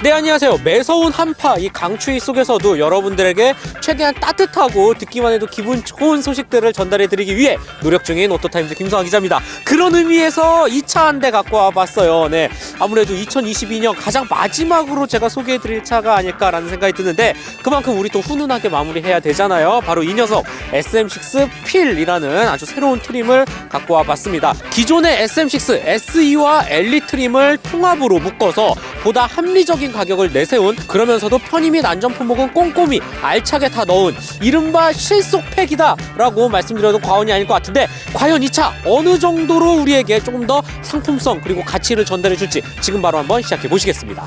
네, 안녕하세요. 매서운 한파 이 강추위 속에서도 여러분들에게 최대한 따뜻하고 듣기만 해도 기분 좋은 소식들을 전달해드리기 위해 노력 중인 오토타임즈 김성환 기자입니다. 그런 의미에서 2차 한 대 갖고 와봤어요. 네, 아무래도 2022년 가장 마지막으로 제가 소개해드릴 차가 아닐까라는 생각이 드는데 그만큼 우리 또 훈훈하게 마무리해야 되잖아요. 바로 이 녀석 SM6 필이라는 아주 새로운 트림을 갖고 와봤습니다. 기존의 SM6 SE와 엘리 트림을 통합으로 묶어서 보다 합리적인 가격을 내세운, 그러면서도 편의 및 안전 품목은 꼼꼼히 알차게 다 넣은 이른바 실속팩이다 라고 말씀드려도 과언이 아닐 것 같은데, 과연 이 차 어느 정도로 우리에게 조금 더 상품성 그리고 가치를 전달해 줄지 지금 바로 한번 시작해 보시겠습니다.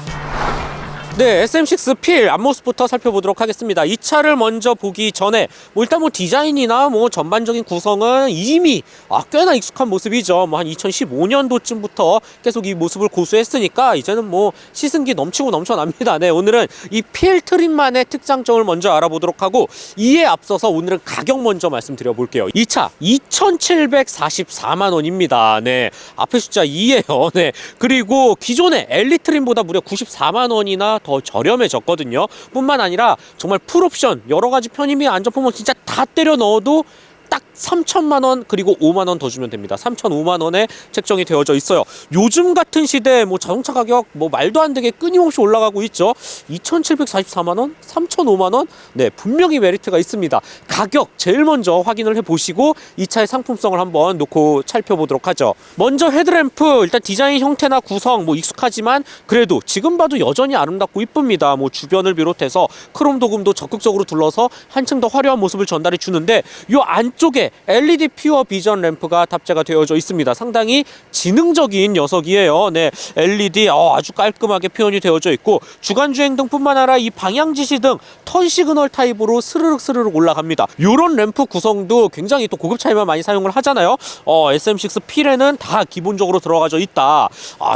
네, SM6 필 앞모습부터 살펴보도록 하겠습니다. 이 차를 먼저 보기 전에 일단 디자인이나 전반적인 구성은 이미 꽤나 익숙한 모습이죠. 한 2015년도쯤부터 계속 이 모습을 고수했으니까 이제는 시승기 넘치고 넘쳐납니다. 네, 오늘은 이 필 트림만의 특장점을 먼저 알아보도록 하고, 이에 앞서서 오늘은 가격 먼저 말씀드려 볼게요. 이 차 2,744만 원입니다. 네, 앞에 숫자 2예요. 네, 그리고 기존의 엘리 트림보다 무려 94만 원이나 더 저렴해졌거든요. 뿐만 아니라 정말 풀옵션 여러가지 편의 및 안전 품목 진짜 다 때려 넣어도 딱 3천만 원 그리고 5만 원 더 주면 됩니다. 3,005만 원에 책정이 되어져 있어요. 요즘 같은 시대에 자동차 가격 말도 안 되게 끊임없이 올라가고 있죠. 2,744만 원, 3,005만 원. 네, 분명히 메리트가 있습니다. 가격 제일 먼저 확인을 해보시고 이 차의 상품성을 한번 놓고 살펴보도록 하죠. 먼저 헤드램프, 일단 디자인 형태나 구성 익숙하지만 그래도 지금 봐도 여전히 아름답고 이쁩니다. 주변을 비롯해서 크롬 도금도 적극적으로 둘러서 한층 더 화려한 모습을 전달해 주는데, 요 안쪽에 LED 퓨어 비전 램프가 탑재가 되어져 있습니다. 상당히 지능적인 녀석이에요. 네, LED 아주 깔끔하게 표현이 되어져 있고, 주간 주행등뿐만 아니라 이 방향 지시 등 턴 시그널 타입으로 스르륵 올라갑니다. 이런 램프 구성도 굉장히 또 고급 차에만 많이 사용을 하잖아요. SM6 필에는 다 기본적으로 들어가져 있다.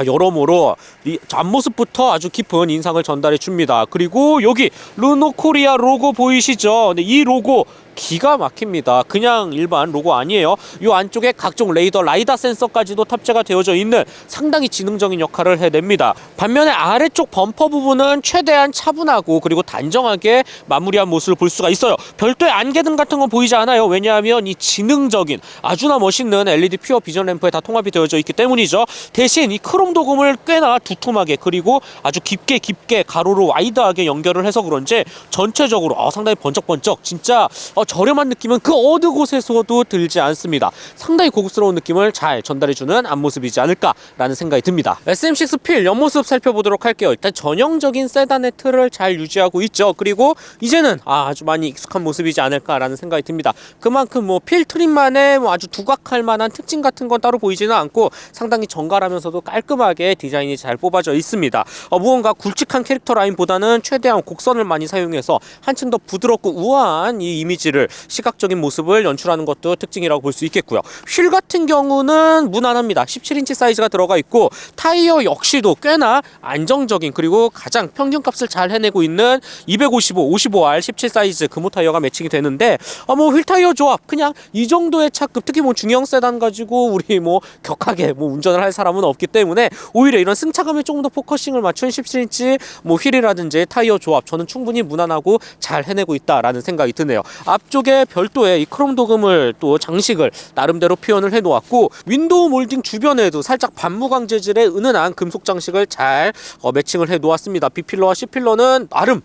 여러모로 이 앞모습부터 아주 깊은 인상을 전달해 줍니다. 그리고 여기 르노 코리아 로고 보이시죠? 네, 이 로고 기가 막힙니다. 그냥 일반 로고 아니에요. 이 안쪽에 각종 레이더, 라이다 센서까지도 탑재가 되어져 있는 상당히 지능적인 역할을 해냅니다. 반면에 아래쪽 범퍼 부분은 최대한 차분하고 그리고 단정하게 마무리한 모습을 볼 수가 있어요. 별도의 안개등 같은 건 보이지 않아요. 왜냐하면 이 지능적인 아주나 멋있는 LED 퓨어 비전 램프에 다 통합이 되어져 있기 때문이죠. 대신 이 크롬 도금을 꽤나 두툼하게 그리고 아주 깊게 가로로 와이드하게 연결을 해서 그런지 전체적으로 상당히 번쩍번쩍, 진짜 저렴한 느낌은 그 어느 곳에서도 들지 않습니다. 상당히 고급스러운 느낌을 잘 전달해주는 앞모습이지 않을까라는 생각이 듭니다. SM6 필 옆모습 살펴보도록 할게요. 일단 전형적인 세단의 틀을 잘 유지하고 있죠. 그리고 이제는 아주 많이 익숙한 모습이지 않을까라는 생각이 듭니다. 그만큼 필 트림만의 아주 두각할 만한 특징 같은 건 따로 보이지는 않고 상당히 정갈하면서도 깔끔하게 디자인이 잘 뽑아져 있습니다. 무언가 굵직한 캐릭터 라인보다는 최대한 곡선을 많이 사용해서 한층 더 부드럽고 우아한 이 이미지를, 시각적인 모습을 연출하는 것도 특징이라고 볼 수 있겠고요. 휠 같은 경우는 무난합니다. 17인치 사이즈가 들어가 있고, 타이어 역시도 꽤나 안정적인 그리고 가장 평균값을 잘 해내고 있는 255, 55R 17 사이즈 금호 타이어가 매칭이 되는데, 휠 타이어 조합 그냥 이 정도의 차급, 특히 중형 세단 가지고 우리 격하게 운전을 할 사람은 없기 때문에 오히려 이런 승차감에 조금 더 포커싱을 맞춘 17인치 휠이라든지 타이어 조합, 저는 충분히 무난하고 잘 해내고 있다라는 생각이 드네요. 앞쪽에 별도의 이 크롬 도금을 또 장식을 나름대로 표현을 해 놓았고, 윈도우 몰딩 주변에도 살짝 반무광 재질의 은은한 금속 장식을 잘 매칭을 해 놓았습니다. B필러와 C필러는 나름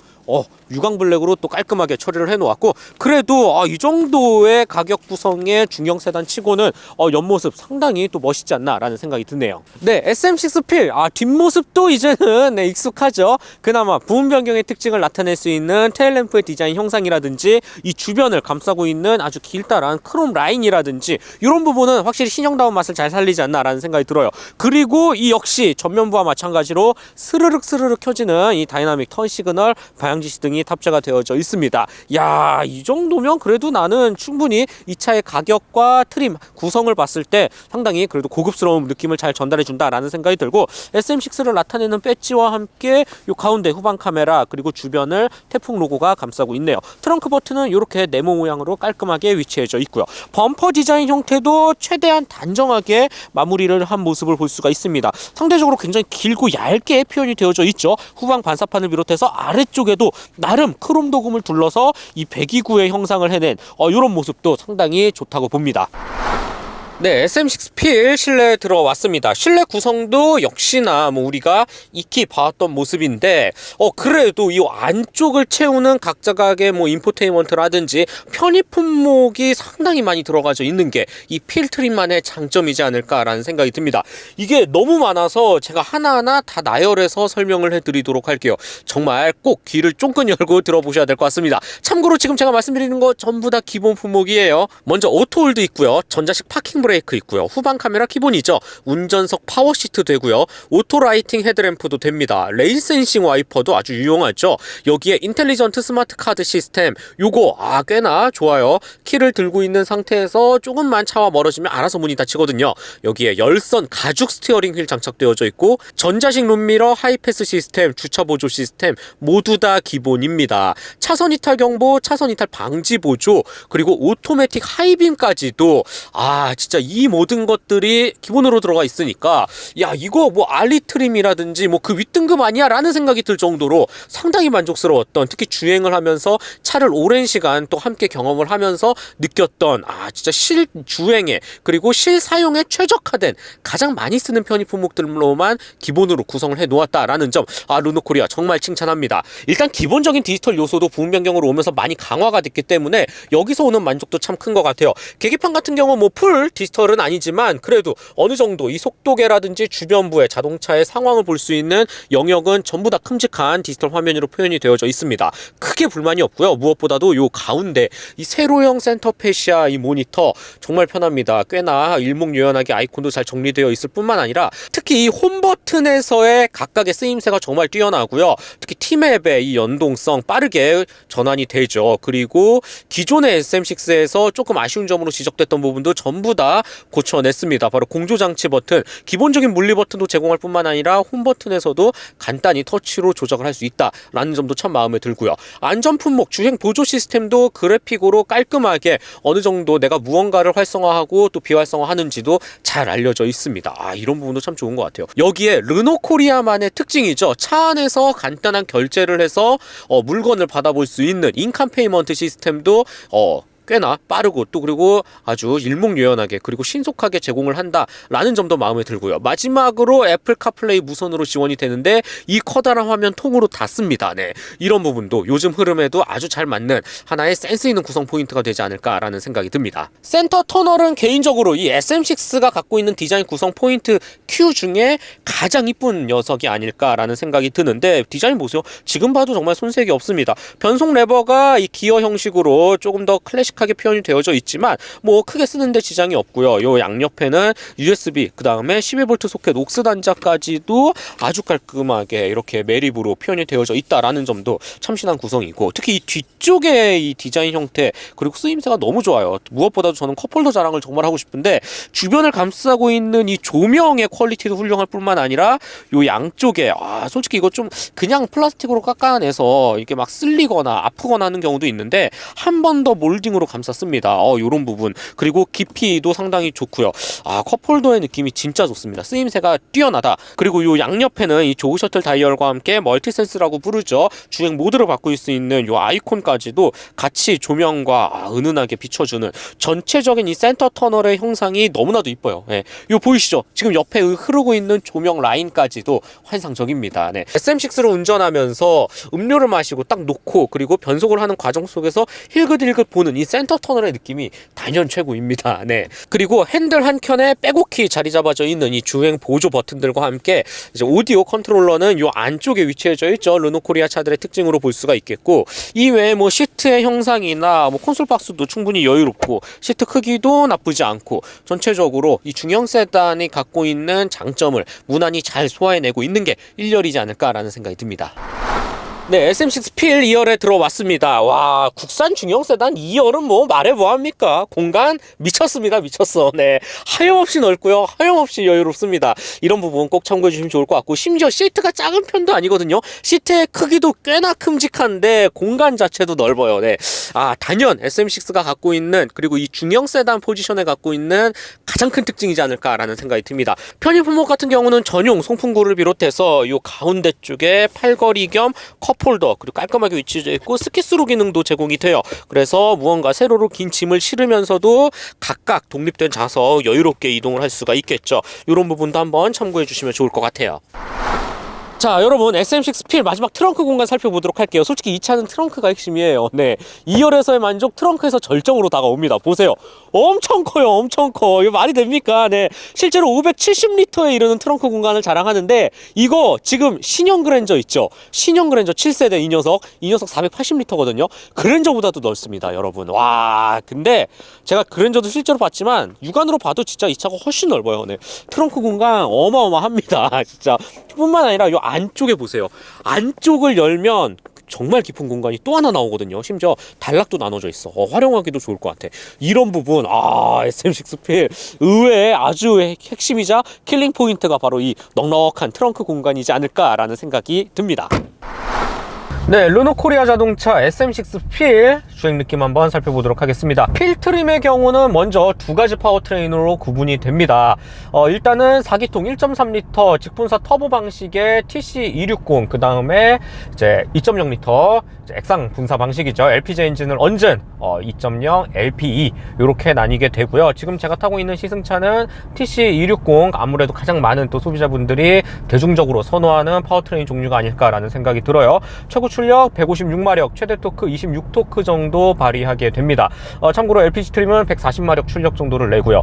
유광 블랙으로 또 깔끔하게 처리를 해놓았고, 그래도 이 정도의 가격 구성의 중형 세단 치고는 옆모습 상당히 또 멋있지 않나라는 생각이 드네요. 네, SM6 필 뒷모습도 이제는 익숙하죠. 그나마 부분 변경의 특징을 나타낼 수 있는 테일램프의 디자인 형상이라든지 이 주변을 감싸고 있는 아주 길다란 크롬 라인이라든지 이런 부분은 확실히 신형다운 맛을 잘 살리지 않나라는 생각이 들어요. 그리고 이 역시 전면부와 마찬가지로 스르륵 켜지는 이 다이나믹 턴 시그널, 방향 다양지시 등이 탑재가 되어져 있습니다. 야, 이 정도면 그래도 나는 충분히 이 차의 가격과 트림 구성을 봤을 때 상당히 그래도 고급스러운 느낌을 잘 전달해준다라는 생각이 들고, SM6를 나타내는 배지와 함께 요 가운데 후방 카메라 그리고 주변을 태풍 로고가 감싸고 있네요. 트렁크 버튼은 이렇게 네모 모양으로 깔끔하게 위치해져 있고요. 범퍼 디자인 형태도 최대한 단정하게 마무리를 한 모습을 볼 수가 있습니다. 상대적으로 굉장히 길고 얇게 표현이 되어져 있죠. 후방 반사판을 비롯해서 아래쪽에도 나름 크롬 도금을 둘러서 이 배기구의 형상을 해낸 이런 모습도 상당히 좋다고 봅니다. 네, SM6P 실내에 들어왔습니다. 실내 구성도 역시나 우리가 익히 봐왔던 모습인데 그래도 이 안쪽을 채우는 각자각의 인포테인먼트라든지 편의 품목이 상당히 많이 들어가져 있는 게 이 필트림만의 장점이지 않을까라는 생각이 듭니다. 이게 너무 많아서 제가 하나하나 다 나열해서 설명을 해드리도록 할게요. 정말 꼭 귀를 쫑긋 열고 들어보셔야 될 것 같습니다. 참고로 지금 제가 말씀드리는 거 전부 다 기본 품목이에요. 먼저 오토홀드 있고요. 전자식 파킹 브레이크 있고요. 후방 카메라 기본이죠. 운전석 파워 시트 되고요. 오토 라이팅 헤드램프도 됩니다. 레인 센싱 와이퍼도 아주 유용하죠. 여기에 인텔리전트 스마트 카드 시스템, 요거 꽤나 좋아요. 키를 들고 있는 상태에서 조금만 차와 멀어지면 알아서 문이 닫히거든요. 여기에 열선 가죽 스티어링 휠 장착되어져 있고, 전자식 룸미러, 하이패스 시스템, 주차 보조 시스템 모두 다 기본입니다. 차선 이탈 경보, 차선 이탈 방지 보조, 그리고 오토매틱 하이빔까지도 진짜 이 모든 것들이 기본으로 들어가 있으니까 이거 알리 트림이라든지 그 윗등급 아니야? 라는 생각이 들 정도로 상당히 만족스러웠던, 특히 주행을 하면서 차를 오랜 시간 또 함께 경험을 하면서 느꼈던 진짜 실주행에 그리고 실사용에 최적화된 가장 많이 쓰는 편의 품목들로만 기본으로 구성을 해 놓았다라는 점, 르노코리아 정말 칭찬합니다. 일단 기본적인 디지털 요소도 부분 변경으로 오면서 많이 강화가 됐기 때문에 여기서 오는 만족도 참 큰 것 같아요. 계기판 같은 경우 풀 디지털은 아니지만 그래도 어느 정도 이 속도계라든지 주변부의 자동차의 상황을 볼 수 있는 영역은 전부 다 큼직한 디지털 화면으로 표현이 되어져 있습니다. 크게 불만이 없고요. 무엇보다도 요 가운데 이 세로형 센터 패시아 이 모니터 정말 편합니다. 꽤나 일목요연하게 아이콘도 잘 정리되어 있을 뿐만 아니라 특히 이 홈 버튼에서의 각각의 쓰임새가 정말 뛰어나고요. 특히 T맵의 이 연동성 빠르게 전환이 되죠. 그리고 기존의 SM6에서 조금 아쉬운 점으로 지적됐던 부분도 전부 다 고쳐냈습니다. 바로 공조장치 버튼, 기본적인 물리 버튼도 제공할 뿐만 아니라 홈 버튼에서도 간단히 터치로 조작을 할 수 있다라는 점도 참 마음에 들고요. 안전 품목, 주행 보조 시스템도 그래픽으로 깔끔하게 어느 정도 내가 무언가를 활성화하고 또 비활성화하는지도 잘 알려져 있습니다. 이런 부분도 참 좋은 것 같아요. 여기에 르노코리아만의 특징이죠. 차 안에서 간단한 결제를 해서 물건을 받아볼 수 있는 인칸 페이먼트 시스템도 꽤나 빠르고 또 그리고 아주 일목요연하게 그리고 신속하게 제공을 한다라는 점도 마음에 들고요. 마지막으로 애플 카플레이 무선으로 지원이 되는데 이 커다란 화면 통으로 닿습니다. 네, 이런 부분도 요즘 흐름에도 아주 잘 맞는 하나의 센스 있는 구성 포인트가 되지 않을까라는 생각이 듭니다. 센터 터널은 개인적으로 이 SM6가 갖고 있는 디자인 구성 포인트 Q 중에 가장 이쁜 녀석이 아닐까라는 생각이 드는데, 디자인 보세요. 지금 봐도 정말 손색이 없습니다. 변속 레버가 이 기어 형식으로 조금 더 클래식 하게 표현이 되어져 있지만 크게 쓰는데 지장이 없고요. 요 양옆에는 USB, 그 다음에 11V 소켓 옥스 단자까지도 아주 깔끔하게 이렇게 매립으로 표현이 되어져 있다라는 점도 참신한 구성이고, 특히 이 뒤쪽의 이 디자인 형태 그리고 쓰임새가 너무 좋아요. 무엇보다도 저는 컵홀더 자랑을 정말 하고 싶은데, 주변을 감싸고 있는 이 조명의 퀄리티도 훌륭할 뿐만 아니라 요 양쪽에 솔직히 이거 좀 그냥 플라스틱으로 깎아내서 이렇게 막 쓸리거나 아프거나 하는 경우도 있는데 한 번 더 몰딩으로 감쌌습니다. 요런 부분, 그리고 깊이도 상당히 좋고요. 컵홀더의 느낌이 진짜 좋습니다. 쓰임새가 뛰어나다. 그리고 요 양옆에는 이 조우 셔틀 다이얼과 함께 멀티센스라고 부르죠. 주행 모드를 바꿀 수 있는 요 아이콘까지도 같이 조명과 은은하게 비춰주는 전체적인 이 센터 터널의 형상이 너무나도 이뻐요. 요 보이시죠? 지금 옆에 흐르고 있는 조명 라인까지도 환상적입니다. SM6를 운전하면서 음료를 마시고 딱 놓고 그리고 변속을 하는 과정 속에서 힐긋힐긋 보는 이 센터 터널의 느낌이 단연 최고입니다. 그리고 핸들 한 켠에 백오키 자리 잡아져 있는 이 주행 보조 버튼들과 함께 이제 오디오 컨트롤러는 요 안쪽에 위치해져 있죠. 르노코리아 차들의 특징으로 볼 수가 있겠고, 이외에 시트의 형상이나 콘솔 박스도 충분히 여유롭고 시트 크기도 나쁘지 않고 전체적으로 이 중형 세단이 갖고 있는 장점을 무난히 잘 소화해내고 있는 게 1열이지 않을까라는 생각이 듭니다. 네, SM6 필 2열에 들어왔습니다. 와, 국산 중형 세단 2열은 뭐 말해 뭐합니까? 공간 미쳤습니다. 미쳤어. 네, 하염없이 넓고요. 하염없이 여유롭습니다. 이런 부분 꼭 참고해 주시면 좋을 것 같고, 심지어 시트가 작은 편도 아니거든요. 시트의 크기도 꽤나 큼직한데 공간 자체도 넓어요. 네, 단연 SM6가 갖고 있는, 그리고 이 중형 세단 포지션에 갖고 있는 가장 큰 특징이지 않을까라는 생각이 듭니다. 편의 품목 같은 경우는 전용 송풍구를 비롯해서 이 가운데 쪽에 팔걸이 겸 컵홀더, 그리고 깔끔하게 위치되어 있고 스키스로 기능도 제공이 돼요. 그래서 무언가 세로로 긴 짐을 실으면서도 각각 독립된 좌석 여유롭게 이동을 할 수가 있겠죠. 이런 부분도 한번 참고해 주시면 좋을 것 같아요. 자, 여러분, SM6 필 마지막 트렁크 공간 살펴보도록 할게요. 솔직히 이 차는 트렁크가 핵심이에요. 네, 2열에서의 만족, 트렁크에서 절정으로 다가옵니다. 보세요, 엄청 커요. 엄청 커. 이거 말이 됩니까? 네, 실제로 570리터에 이르는 트렁크 공간을 자랑하는데, 이거 지금 신형 그랜저 있죠? 신형 그랜저 7세대 이 녀석 480리터거든요 그랜저보다도 넓습니다, 여러분. 와, 근데 제가 그랜저도 실제로 봤지만 육안으로 봐도 진짜 이 차가 훨씬 넓어요. 네, 트렁크 공간 어마어마합니다. 진짜. 뿐만 아니라 이 안쪽에 보세요. 안쪽을 열면 정말 깊은 공간이 또 하나 나오거든요. 심지어 단락도 나눠져 있어. 활용하기도 좋을 것 같아. 이런 부분, SM6 필 의외의 아주 핵심이자 킬링 포인트가 바로 이 넉넉한 트렁크 공간이지 않을까라는 생각이 듭니다. 네, 르노코리아 자동차 SM6 필 주행 느낌 한번 살펴보도록 하겠습니다. 필 트림의 경우는 먼저 두 가지 파워트레인으로 구분이 됩니다. 일단은 4기통 1.3L 직분사 터보 방식의 TC260, 그 다음에 이제 2.0L 액상 분사 방식이죠. LPG 엔진을 얹은 2.0 LPE 이렇게 나뉘게 되고요. 지금 제가 타고 있는 시승차는 TC260, 아무래도 가장 많은 또 소비자분들이 대중적으로 선호하는 파워트레인 종류가 아닐까라는 생각이 들어요. 최고 출력 156마력, 최대 토크 26토크 정도 발휘하게 됩니다. 참고로 LPG 트림은 140마력 출력 정도를 내고요.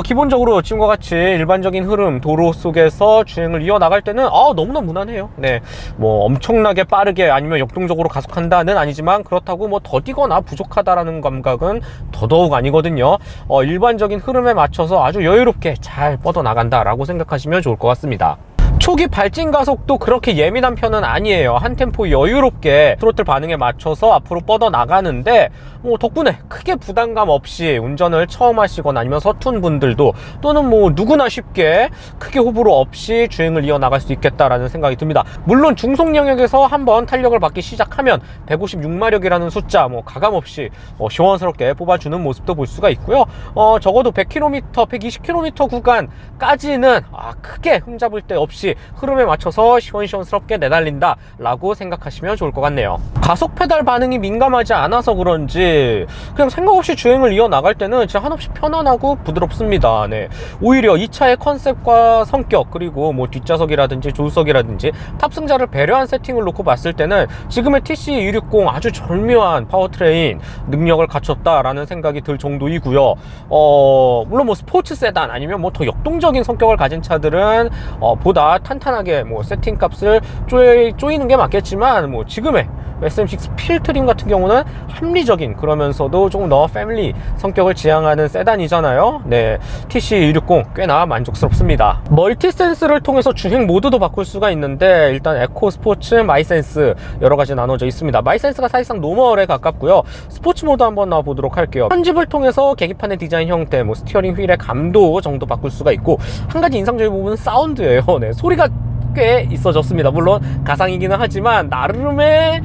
기본적으로 지금과 같이 일반적인 흐름 도로 속에서 주행을 이어나갈 때는 너무나 무난해요. 네, 뭐 엄청나게 빠르게 아니면 역동적으로 가속한다는 아니지만, 그렇다고 뭐 더디거나 부족하다라는 감각은 더더욱 아니거든요. 일반적인 흐름에 맞춰서 아주 여유롭게 잘 뻗어나간다라고 생각하시면 좋을 것 같습니다. 초기 발진 가속도 그렇게 예민한 편은 아니에요. 한 템포 여유롭게 트로틀 반응에 맞춰서 앞으로 뻗어 나가는데, 뭐 덕분에 크게 부담감 없이 운전을 처음 하시거나 아니면 서툰 분들도, 또는 뭐 누구나 쉽게 크게 호불호 없이 주행을 이어나갈 수 있겠다라는 생각이 듭니다. 물론 중속 영역에서 한번 탄력을 받기 시작하면 156마력이라는 숫자 뭐 가감없이 시원스럽게 뽑아주는 모습도 볼 수가 있고요. 적어도 100km, 120km 구간까지는 크게 흠잡을 데 없이 흐름에 맞춰서 시원시원스럽게 내달린다 라고 생각하시면 좋을 것 같네요. 가속 페달 반응이 민감하지 않아서 그런지 그냥 생각 없이 주행을 이어나갈 때는 진짜 한없이 편안하고 부드럽습니다. 네, 오히려 이 차의 컨셉과 성격, 그리고 뭐 뒷좌석이라든지 조수석이라든지 탑승자를 배려한 세팅을 놓고 봤을 때는 지금의 TC260 아주 절묘한 파워트레인 능력을 갖췄다라는 생각이 들 정도이고요. 물론 뭐 스포츠 세단 아니면 뭐 더 역동적인 성격을 가진 차들은 보다 탄탄하게 뭐 세팅 값을 쪼이는 게 맞겠지만, 뭐 지금의 SM6 필 트림 같은 경우는 합리적인, 그러면서도 조금 더 패밀리 성격을 지향하는 세단이잖아요. 네, TC260 꽤나 만족스럽습니다. 멀티 센스를 통해서 주행 모드도 바꿀 수가 있는데, 일단 에코, 스포츠, 마이센스 여러가지 나눠져 있습니다. 마이센스가 사실상 노멀에 가깝고요. 스포츠 모드 한번 나와보도록 할게요. 편집을 통해서 계기판의 디자인 형태, 뭐 스티어링 휠의 감도 정도 바꿀 수가 있고, 한 가지 인상적인 부분은 사운드예요. 네, 소리가 꽤 있어졌습니다. 물론 가상이기는 하지만 나름의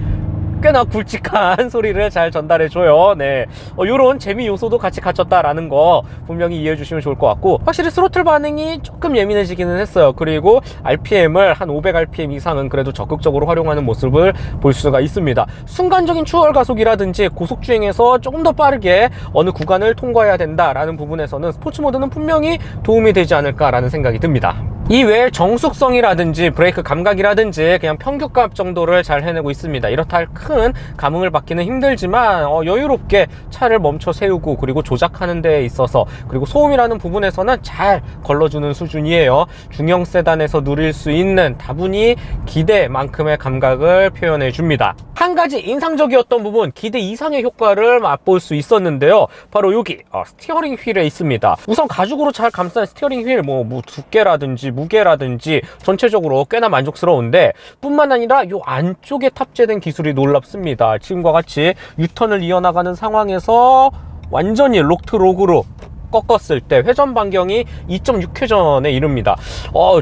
꽤나 굵직한 소리를 잘 전달해줘요. 네, 요런 재미 요소도 같이 갖췄다라는 거 분명히 이해해 주시면 좋을 것 같고, 확실히 스로틀 반응이 조금 예민해지기는 했어요. 그리고 RPM을 한 500rpm 이상은 그래도 적극적으로 활용하는 모습을 볼 수가 있습니다. 순간적인 추월 가속이라든지 고속주행에서 조금 더 빠르게 어느 구간을 통과해야 된다라는 부분에서는 스포츠 모드는 분명히 도움이 되지 않을까라는 생각이 듭니다. 이외에 정숙성이라든지 브레이크 감각이라든지 그냥 평균값 정도를 잘 해내고 있습니다. 이렇다 할 큰 감흥을 받기는 힘들지만 여유롭게 차를 멈춰 세우고, 그리고 조작하는 데 있어서, 그리고 소음이라는 부분에서는 잘 걸러주는 수준이에요. 중형 세단에서 누릴 수 있는 다분히 기대만큼의 감각을 표현해 줍니다. 한 가지 인상적이었던 부분, 기대 이상의 효과를 맛볼 수 있었는데요. 바로 여기 스티어링 휠에 있습니다. 우선 가죽으로 잘 감싼 스티어링 휠, 뭐 두께라든지 무게라든지 전체적으로 꽤나 만족스러운데 뿐만 아니라 이 안쪽에 탑재된 기술이 놀랍습니다. 지금과 같이 유턴을 이어나가는 상황에서 완전히 록트 록으로 꺾었을 때 회전 반경이 2.6회전에 이릅니다.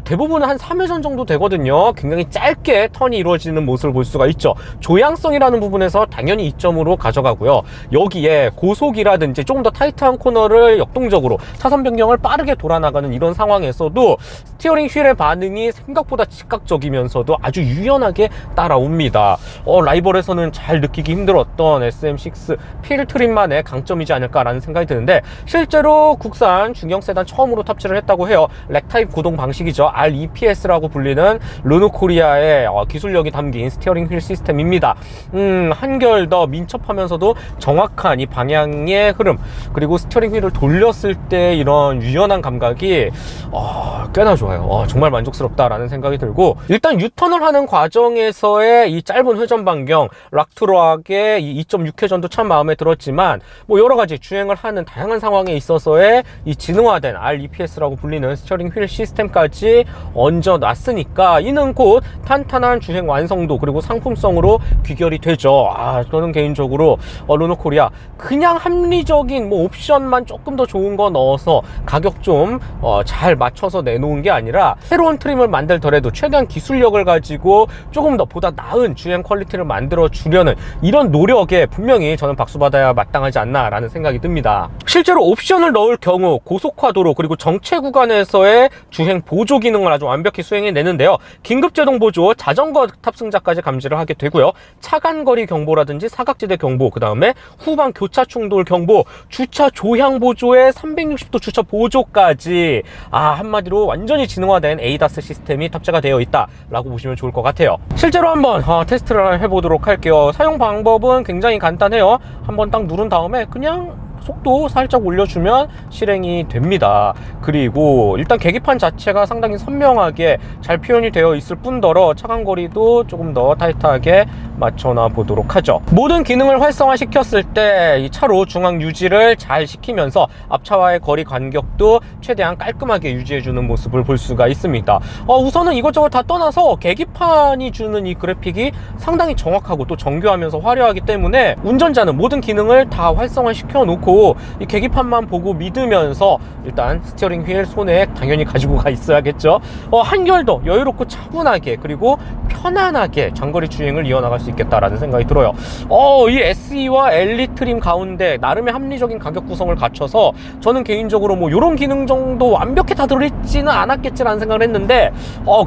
대부분 한 3회전 정도 되거든요. 굉장히 짧게 턴이 이루어지는 모습을 볼 수가 있죠. 조향성이라는 부분에서 당연히 2점으로 가져가고요. 여기에 고속이라든지 조금 더 타이트한 코너를 역동적으로 차선 변경을 빠르게 돌아나가는 이런 상황에서도 스티어링 휠의 반응이 생각보다 즉각적이면서도 아주 유연하게 따라옵니다. 라이벌에서는 잘 느끼기 힘들었던 SM6 필트림만의 강점이지 않을까라는 생각이 드는데, 실제로 국산 중형 세단 처음으로 탑재를 했다고 해요. 렉타입 구동 방식이죠. REPS라고 불리는 르노코리아의 기술력이 담긴 스티어링 휠 시스템입니다. 한결 더 민첩하면서도 정확한 이 방향의 흐름, 그리고 스티어링 휠을 돌렸을 때 이런 유연한 감각이 꽤나 좋아요. 정말 만족스럽다라는 생각이 들고, 일단 유턴을 하는 과정에서의 이 짧은 회전 반경, 락트로하게 이 2.6회전도 참 마음에 들었지만, 뭐 여러 가지 주행을 하는 다양한 상황에 있어서의 이 지능화된 REPS라고 불리는 스티어링 휠 시스템까지 얹어놨으니까 이는 곧 탄탄한 주행 완성도 그리고 상품성으로 귀결이 되죠. 저는 개인적으로 르노코리아 그냥 합리적인 뭐 옵션만 조금 더 좋은 거 넣어서 가격 좀 잘 맞춰서 내놓은 게 아니라, 새로운 트림을 만들더라도 최대한 기술력을 가지고 조금 더 보다 나은 주행 퀄리티를 만들어 주려는 이런 노력에 분명히 저는 박수받아야 마땅하지 않나 라는 생각이 듭니다. 실제로 옵션을 넣을 경우 고속화도로 그리고 정체 구간에서의 주행 보조 기능을 아주 완벽히 수행해내는데요. 긴급제동 보조, 자전거 탑승자까지 감지를 하게 되고요. 차간거리 경보라든지 사각지대 경보, 그 다음에 후방 교차 충돌 경보, 주차 조향 보조에 360도 주차 보조까지, 한마디로 완전히 지능화된 ADAS 시스템이 탑재가 되어 있다라고 보시면 좋을 것 같아요. 실제로 한번 테스트를 해보도록 할게요. 사용 방법은 굉장히 간단해요. 한번 딱 누른 다음에 그냥 속도 살짝 올려주면 실행이 됩니다. 그리고 일단 계기판 자체가 상당히 선명하게 잘 표현이 되어 있을 뿐더러 차간거리도 조금 더 타이트하게 맞춰놔 보도록 하죠. 모든 기능을 활성화시켰을 때 이 차로 중앙 유지를 잘 시키면서 앞차와의 거리 간격도 최대한 깔끔하게 유지해주는 모습을 볼 수가 있습니다. 우선은 이것저것 다 떠나서 계기판이 주는 이 그래픽이 상당히 정확하고 또 정교하면서 화려하기 때문에 운전자는 모든 기능을 다 활성화시켜 놓고 이 계기판만 보고 믿으면서 일단 스티어링 휠 손에 당연히 가지고 가 있어야겠죠. 한결 더 여유롭고 차분하게 그리고 편안하게 장거리 주행을 이어나갈 수 있겠다라는 생각이 들어요. 이 SE와 엘리트 트림 가운데 나름의 합리적인 가격 구성을 갖춰서 저는 개인적으로 뭐 이런 기능 정도 완벽히 다 들어있지는 않았겠지라는 생각을 했는데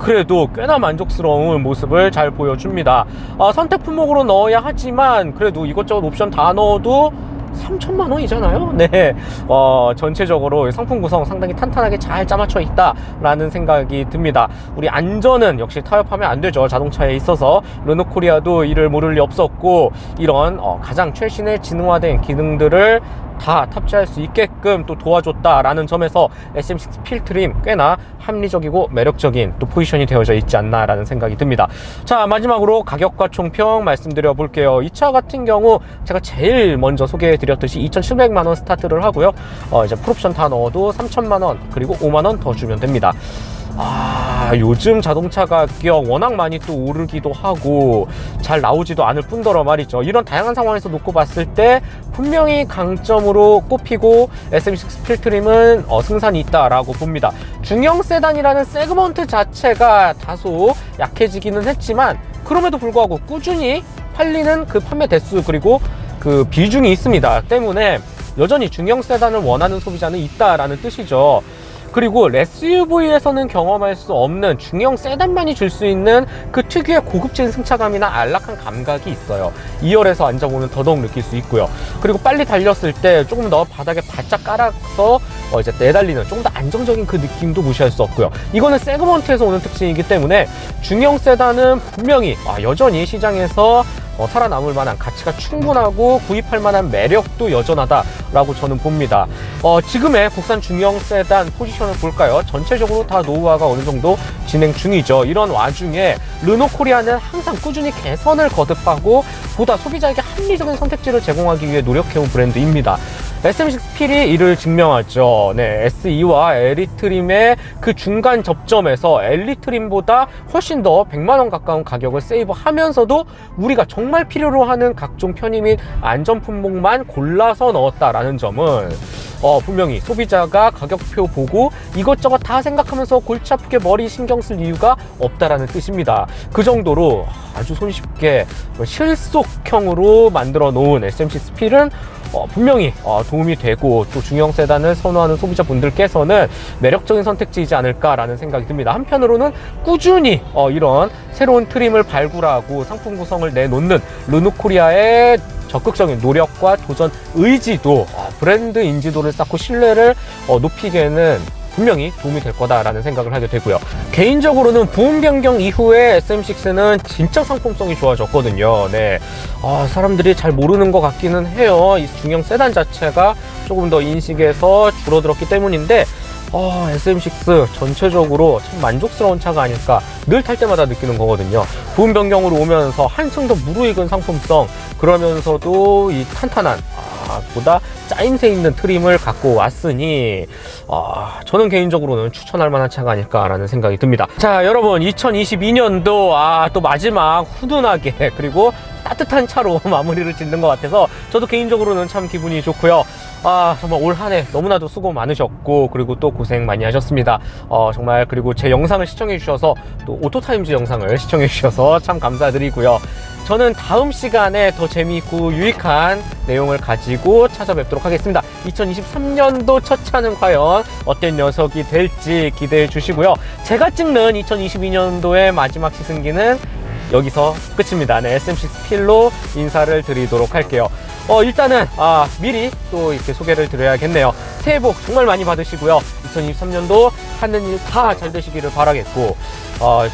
그래도 꽤나 만족스러운 모습을 잘 보여줍니다. 선택 품목으로 넣어야 하지만 그래도 이것저것 옵션 다 넣어도 3천만 원이잖아요. 네, 전체적으로 상품 구성 상당히 탄탄하게 잘 짜맞춰 있다라는 생각이 듭니다. 우리 안전은 역시 타협하면 안 되죠. 자동차에 있어서 르노코리아도 이를 모를 리 없었고, 이런 가장 최신의 지능화된 기능들을 다 탑재할 수 있게끔 또 도와줬다라는 점에서 SM6 필트림 꽤나 합리적이고 매력적인 또 포지션이 되어져 있지 않나라는 생각이 듭니다. 자, 마지막으로 가격과 총평 말씀드려 볼게요. 이 차 같은 경우 제가 제일 먼저 소개해 드렸듯이 2,700만 원 스타트를 하고요. 이제 풀옵션 다 넣어도 3천만 원 그리고 5만 원 더 주면 됩니다. 요즘 자동차 가격 워낙 많이 또 오르기도 하고 잘 나오지도 않을 뿐더러 말이죠. 이런 다양한 상황에서 놓고 봤을 때 분명히 강점으로 꼽히고 SM6 필트림은 승산이 있다라고 봅니다. 중형 세단이라는 세그먼트 자체가 다소 약해지기는 했지만 그럼에도 불구하고 꾸준히 팔리는 그 판매 대수 그리고 그 비중이 있습니다. 때문에 여전히 중형 세단을 원하는 소비자는 있다라는 뜻이죠. 그리고 SUV에서는 경험할 수 없는 중형 세단만이 줄 수 있는 그 특유의 고급진 승차감이나 안락한 감각이 있어요. 2열에서 앉아보면 더더욱 느낄 수 있고요. 그리고 빨리 달렸을 때 조금 더 바닥에 바짝 깔아서 이제 내달리는 조금 더 안정적인 그 느낌도 무시할 수 없고요. 이거는 세그먼트에서 오는 특징이기 때문에 중형 세단은 분명히 여전히 시장에서 살아남을 만한 가치가 충분하고 구입할 만한 매력도 여전하다라고 저는 봅니다. 지금의 국산 중형 세단 포지션을 볼까요? 전체적으로 다 노후화가 어느 정도 진행 중이죠. 이런 와중에 르노코리아는 항상 꾸준히 개선을 거듭하고 보다 소비자에게 합리적인 선택지를 제공하기 위해 노력해온 브랜드입니다. SM6필이 이를 증명하죠. 네, SE와 엘리트림의 그 중간 접점에서 엘리트림보다 훨씬 더 100만원 가까운 가격을 세이브하면서도 우리가 정말 필요로 하는 각종 편의 및 안전 품목만 골라서 넣었다라는 점은 분명히 소비자가 가격표 보고 이것저것 다 생각하면서 골치 아프게 머리 신경 쓸 이유가 없다라는 뜻입니다. 그 정도로 아주 손쉽게 실속형으로 만들어 놓은 SM6필은 분명히 도움이 되고 또 중형 세단을 선호하는 소비자분들께서는 매력적인 선택지이지 않을까라는 생각이 듭니다. 한편으로는 꾸준히 이런 새로운 트림을 발굴하고 상품 구성을 내놓는 르노코리아의 적극적인 노력과 도전 의지도 브랜드 인지도를 쌓고 신뢰를 높이게는 분명히 도움이 될 거다라는 생각을 하게 되고요. 개인적으로는 부음 변경 이후에 SM6는 진짜 상품성이 좋아졌거든요. 네, 사람들이 잘 모르는 것 같기는 해요. 이 중형 세단 자체가 조금 더 인식에서 줄어들었기 때문인데 SM6 전체적으로 참 만족스러운 차가 아닐까 늘 탈 때마다 느끼는 거거든요. 부음 변경으로 오면서 한층 더 무르익은 상품성, 그러면서도 이 탄탄한 보다 짜임새 있는 트림을 갖고 왔으니 저는 개인적으로는 추천할 만한 차가 아닐까라는 생각이 듭니다. 자, 여러분, 2022년도 또 마지막 훈훈하게 그리고 따뜻한 차로 마무리를 짓는 것 같아서 저도 개인적으로는 참 기분이 좋고요. 정말 올 한 해 너무나도 수고 많으셨고 그리고 또 고생 많이 하셨습니다. 정말 그리고 제 영상을 시청해 주셔서 또 오토타임즈 영상을 시청해 주셔서 참 감사드리고요. 저는 다음 시간에 더 재미있고 유익한 내용을 가지고 찾아뵙도록 하겠습니다. 2023년도 첫 차는 과연 어떤 녀석이 될지 기대해 주시고요. 제가 찍는 2022년도의 마지막 시승기는 여기서 끝입니다. 네, SM6 필로 인사를 드리도록 할게요. 일단은 미리 또 이렇게 소개를 드려야겠네요. 새해 복 정말 많이 받으시고요. 2023년도 하는 일 다 잘 되시기를 바라겠고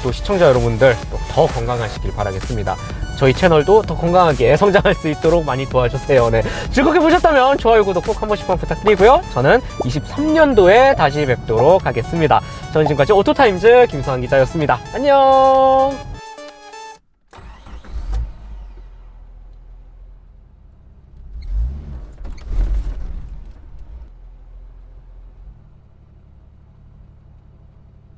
또 시청자 여러분들 더 건강하시길 바라겠습니다. 저희 채널도 더 건강하게 성장할 수 있도록 많이 도와주세요. 네, 즐겁게 보셨다면 좋아요, 구독 꼭 한 번씩만 부탁드리고요. 저는 23년도에 다시 뵙도록 하겠습니다. 저는 지금까지 오토타임즈 김수환 기자였습니다. 안녕.